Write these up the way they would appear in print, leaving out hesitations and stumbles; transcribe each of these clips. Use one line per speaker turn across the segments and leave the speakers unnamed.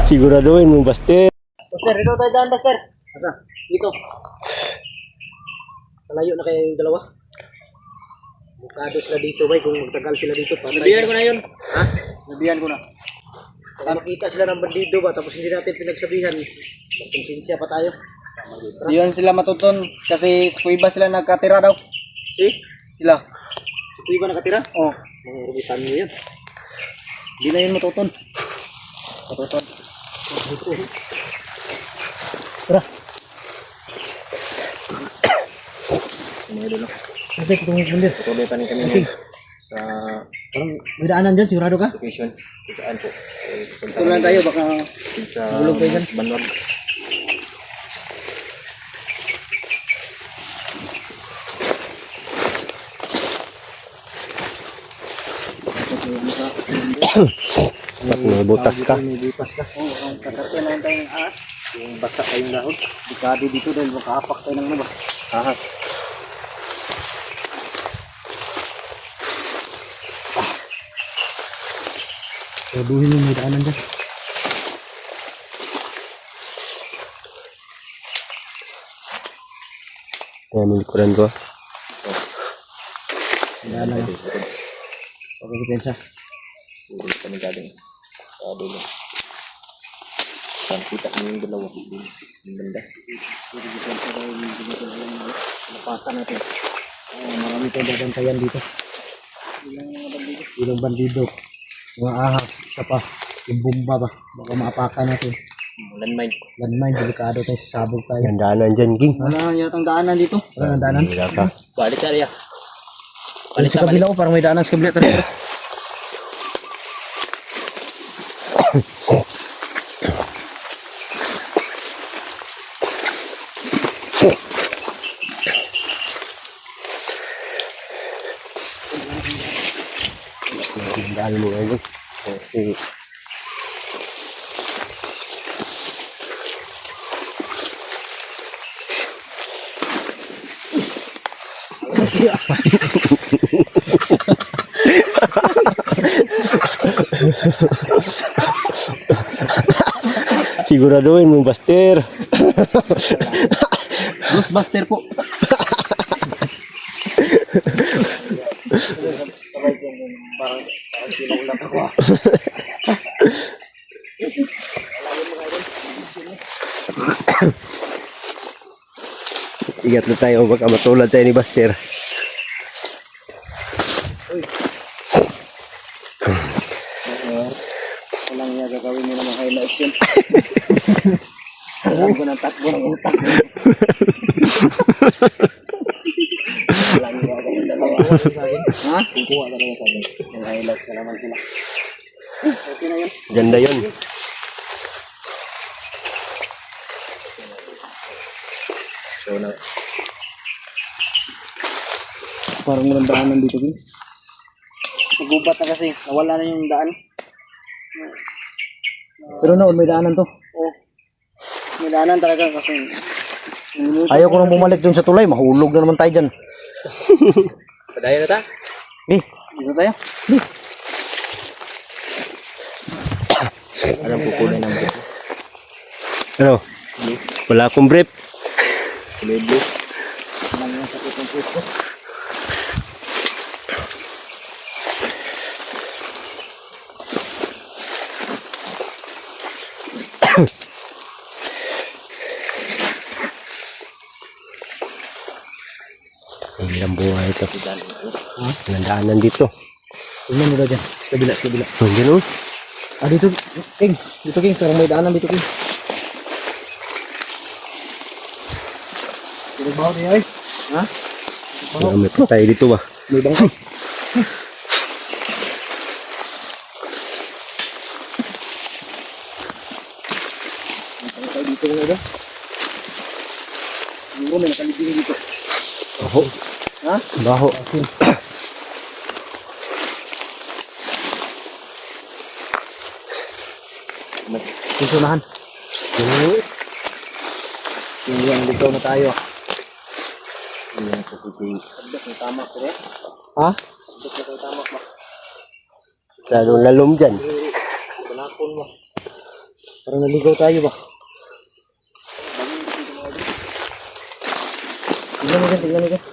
Siguraduhin mo, Buster.
Buster, dito tayo daan, Buster. Asa? Dito. Malayo na kayo yung dalawa. Bukado sila dito, bay. Kung magtagal sila dito. Nabihan ko na yun. Ha? Nabihan ko na. Kaya makita sila ng bandido ba, tapos hindi natin pinagsabihan. Konsensya pa tayo.
Diyan sila matuton kasi sa kuiba sila nagkatira daw. Sila.
Sa kuiba nakatira?
Oh.
Mga rubitan mo yan.
Hindi na yun matuton. Matuton.
Tara.
Kasi kung hindi, tuloy pa rin kami sa
Parang may daanan dyan, sigurado ka?
location. Kung saan po.
Tuloy tayo, baka
sa
bulog kayo dyan.
Banwag.
Ba't may butas ka?
May butas ka. Oo, ang kakatyan lang tayo ng ahas. Yung basa kayong dahon. Bukado dito dahil makaapak tayo ng ano ba? Ahas. Sabuhin mo may daanan dyan.
Kaya may likuran ko.
Daanan lang. Okay, depensa.
Hindi kami galing sa dulo. Saan kita kami yung dalawa. Yung banda.
Napatan natin. Marami tayong babantayan dito. Ilang bandido. Mga ahas. Isa pa. Yung bomba ba. Baka maapakan natin.
Landmine.
Landmine. Delikado tayo. Sabog tayo.
Yan daanan dyan, Ging.
Wala yatang daanan dito. Wala nang daanan.
Hira ka.
Balik ka riya.
Sa kabila ko parang may daanan sa kabila. Tara.
Daan mo ngayon. Okay. Siguraduhin mo, Buster.
Ghostbuster po. Parang sinulat ako.
Igat na tayo, baka matulad tayo ni Buster.
Walang niya gagawin nila mga highlights yun. Alam ko ng takbo ng utak. Walang niya gagawin dalawa. Ha? Kukuha talaga sa akin. Yung highlights na naman sila. Okay na yun.
Ganda yun.
So na.
Parang walang daanan dito. Nagubat na kasi. Nawala na yung daan. Pero noon may daanan to. Oo. May daanan talaga kasi.
Ayaw ko nang bumalik dun sa tulay, mahulog na naman tayo dyan.
Padayon na ta?
Dito tayo.
Alam ko kulay ng brief.
Ano? Wala akong brief.
Kulay blue.
Walang yung sakit ng puso.
Ilang buhay ito. Ilang daanan dito.
Tingnan mo daw dyan. Sa kabila, sa kabila.
Nandiyan o.
Ah, dito, King. Dito, King. Parang may daanan dito, King. Pinagbaho niya, ay. Ha?
May patay dito ba?
May bangka. May bangka dito nga ba? Siguro may nakalibing dito.
Baho.
Ha?
Baho.
Susunahan. Yung dito na tayo.
Hindi na sa sige.
Sabdos ng tamak ko rin.
Ha?
Sabdos na kay tamak ba?
Lalong lalom dyan.
Balakon ba? Parang naligaw tayo ba? Tingnan mo dyan, tingnan mo dyan.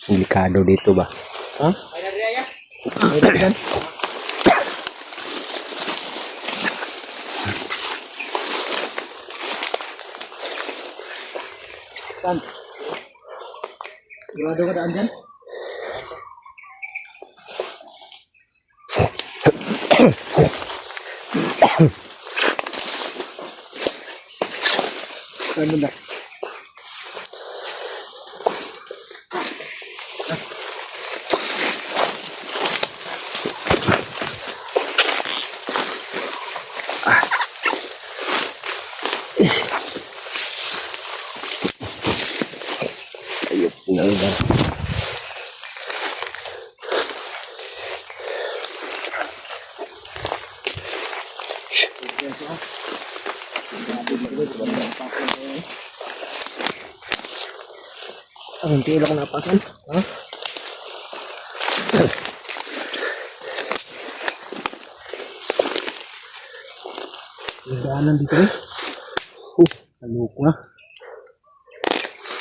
Delikado dito ba?
Ha? May dyan. Saan? Sigurado ka daan dyan? Saan mo na?
Ayop na ba?
Ang tilo ko napasan. Ha? May daanan dito eh. Haloko na.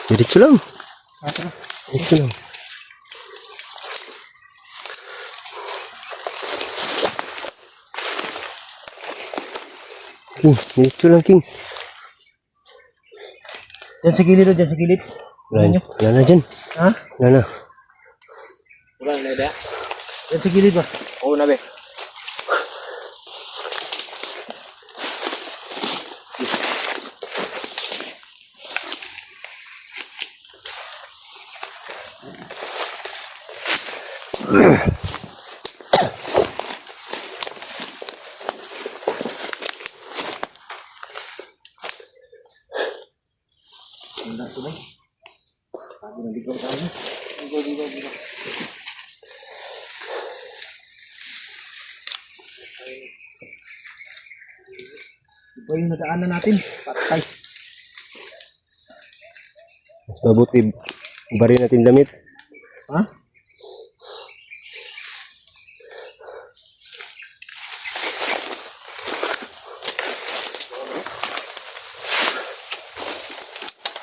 Diretso lang.
Asa?
Diretso lang. King, diretso lang, King.
Diyan sa gilid o, diyan sa gilid.
Wala na dyan.
Ha?
Wala na.
Wala na idea. Diyan sa gilid ba? Oo na be. Hindi ko ba? Sabi na ligaw tayo. Ligaw. Iba yung nadaanan natin. Patay.
Mas mabuti bari natin damit.
Ha?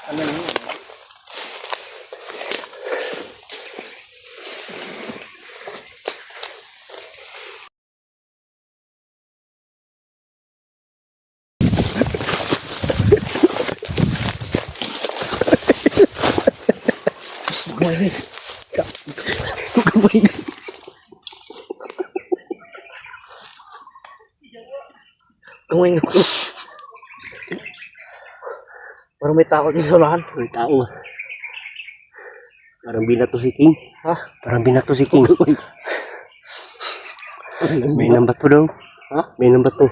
Ano yun? Gamay. Gamay. Gamay nga po. Parang may tao dito sa lahan.
May tao. Parang binato si King.
Ha?
Parang binato si King. May nambat po daw.
Ha?
May nambat po.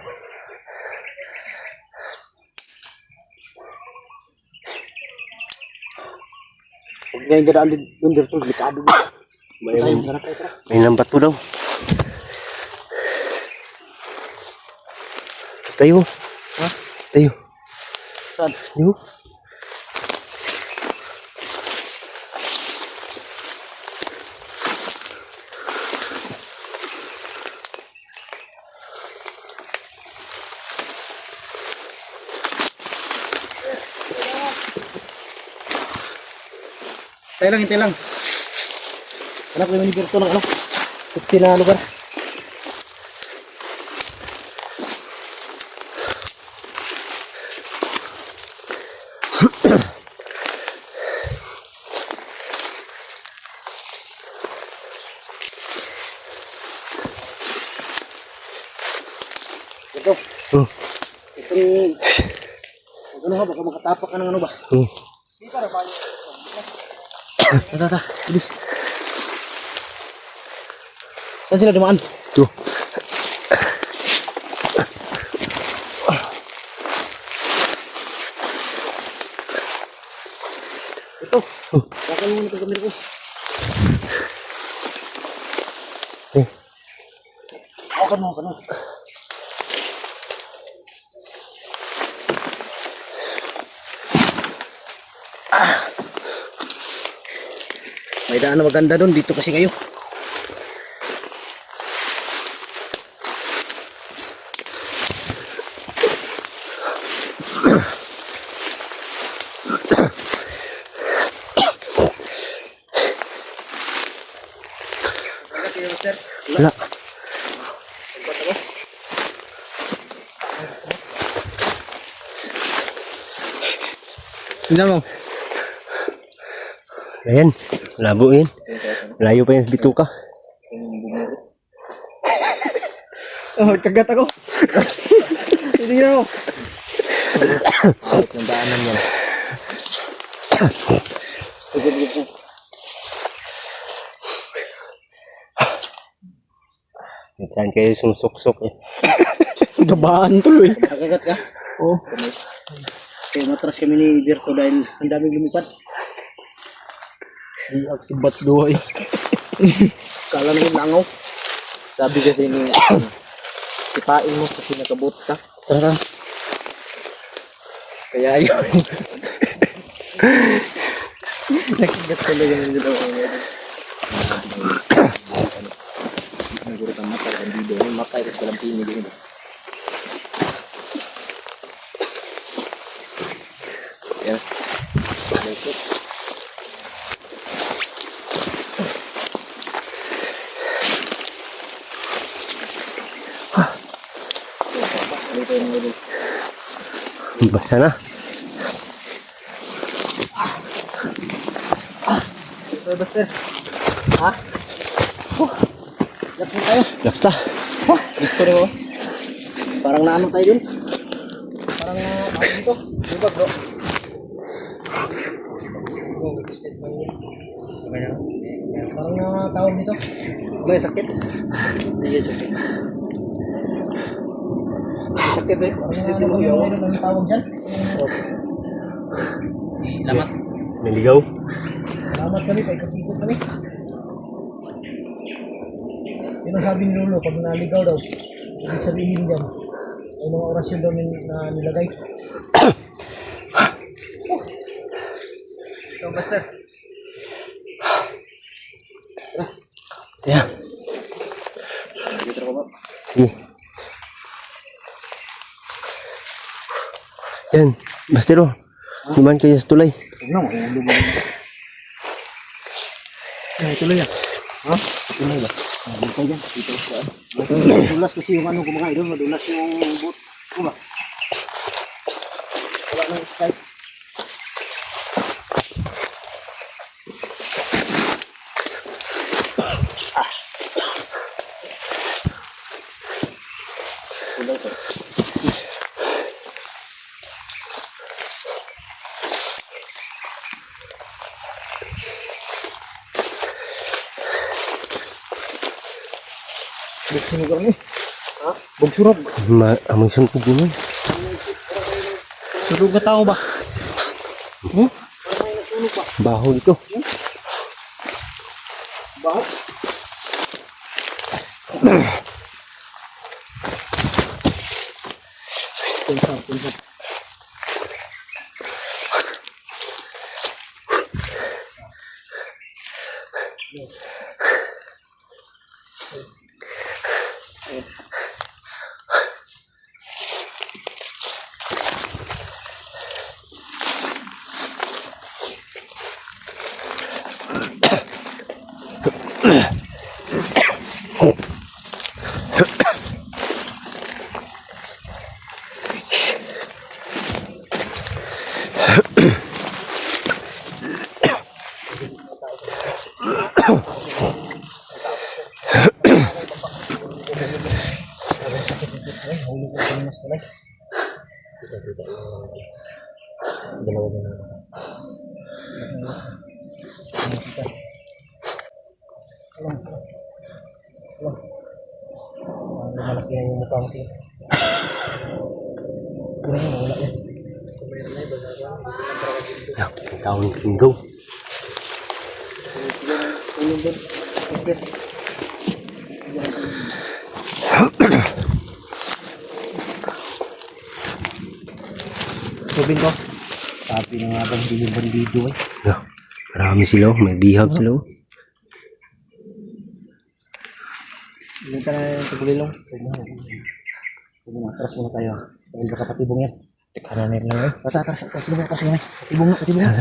Huwag na yung dadaan doon dito. Delikado ba?
May,
Tayo, sarap tayo, tara.
may nambat po daw. Tayo.
Ha?
Tayo.
Saan?
Tayo.
Hintay lang. Anak ko yung manibirto ng ano. Tukti na lugar. Ito.
Hmm.
Itong... Ano ba? Baka makatapak ka ng ano ba?
Hmm.
Tata, bilis. Saan sila dumaan?
Tuh.
Ito. Bakal mo nito kamera ko. Hawakan mo. May daan na maganda doon. Dito kasi kayo.
Wala.
Tingnan mo.
Ayan. Labo yan. Layo pa yan sa bituka.
Oh, kagat ako. Tingnan mo.
Yung daanan yan.
Saan kayo sumusuksok eh.
Gabaan tuloy. Nakagat ka? Oo. Kaya matras kami ni Berto dahil ang daming lumipad.
Si Bats Duhay.
Kala namin langaw.
Sabi kasi ni sipain mo kasi nakabots ka.
Tara.
Kaya yun. Nakagat talaga ng dalawa. Naguro ka matay ang video. Matay kasi walang pinig yun. Yes.
Basa na.
Ito, Buster. Ha? Lakas mo tayo.
Lakas ta.
Gusto rin mo? Parang naano tayo dun. Parang ako dito. Di ba, bro? Parang tawag dito. May sakit? Hindi sakit. May sakit eh. Parang ano tawag dyan? Lamat.
Naligaw.
Lamat kami, kay kapikot kami. Yun ang sabi ni Lolo, pag naligaw daw, ibig sabihin dyan, may mga orasyon daw na nilagay. Ito, Buster.
Ayan.
Dito ko ba?
Sige. Yan. Bastero. Iman kayo sa tulay.
Huwag na, mahulog mo. Tuloy yan. Ha? Tuloy ba? Dito yan. Dito saan? Madulas kasi yung ano kumakain doon. Madulas yung boot. Kuma. Wala nang Skype. Tuloy ko. Bugsunog ni. Ha? Bugsunog.
Amoy sunog yun.
Sunog na tao ba? Hmm?
Baho ito.
Baho? Pinsan. Malaki yan yung mukha mo siya. Wala yan.
Ang taong linggaw.
Subin ko. Sabi na nga bang bandido eh.
Marami sila, oh. May bihag sila. Oh.
Hindi ka na yung tagulilong. Atras muna tayo. Dahil baka patibong yan. Teka na lang. Tara. Patibong na. Patibong na.